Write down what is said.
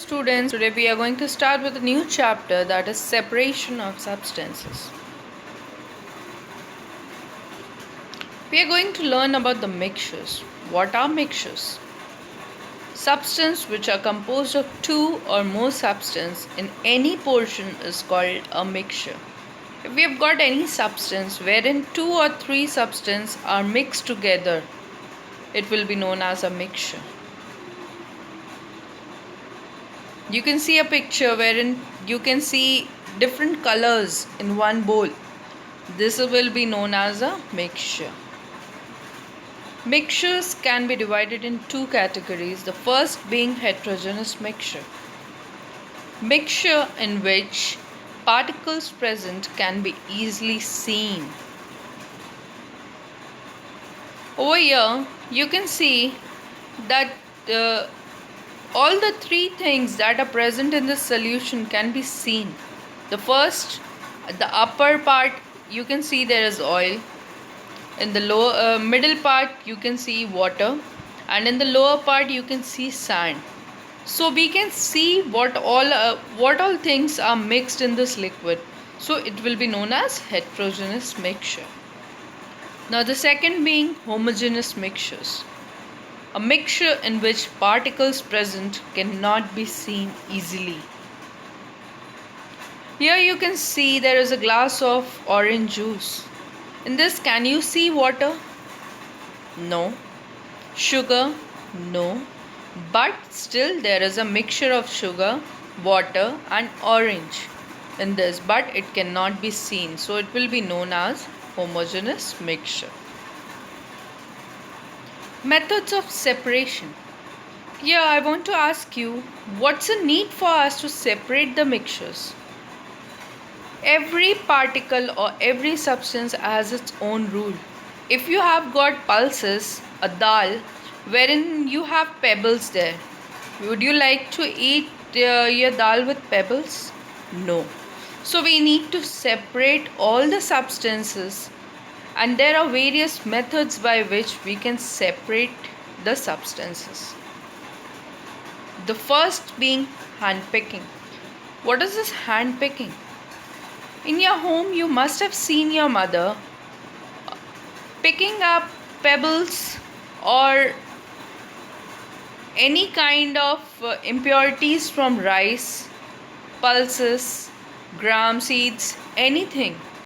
Students, today we are going to start with a new chapter, that is separation of substances. We are going to learn about the mixtures. What are mixtures? Substance which are composed of two or more substances in any portion is called a mixture. If we have got any substance wherein two or three substances are mixed together, it will be known as a mixture. You can see a picture wherein you can see different colors in one bowl. This will be known as a mixture. Mixtures can be divided in two categories, the first being heterogeneous mixture. Mixture in which particles present can be easily seen. Over here you can see that all the three things that are present in the solution can be seen. The first, the upper part, you can see there is oil. In the lower middle part you can see water, and in the lower part you can see sand. So we can see what all things are mixed in this liquid. So it will be known as heterogeneous mixture. Now the second being homogeneous mixtures. A mixture in which particles present cannot be seen easily. Here you can see there is a glass of orange juice. In this, can you see water? No. Sugar? No. But still there is a mixture of sugar, water and orange in this, but it cannot be seen. So it will be known as homogeneous mixture. Methods of separation. Here I want to ask you, what's the need for us to separate the mixtures? Every particle or every substance has its own rule. If you have got pulses, a dal, wherein you have pebbles there, would you like to eat your dal with pebbles? No. So we need to separate all the substances, and there are various methods by which we can separate the substances. The first being hand picking. What is this hand picking? In your home, you must have seen your mother picking up pebbles or any kind of impurities from rice, pulses, gram seeds, anything.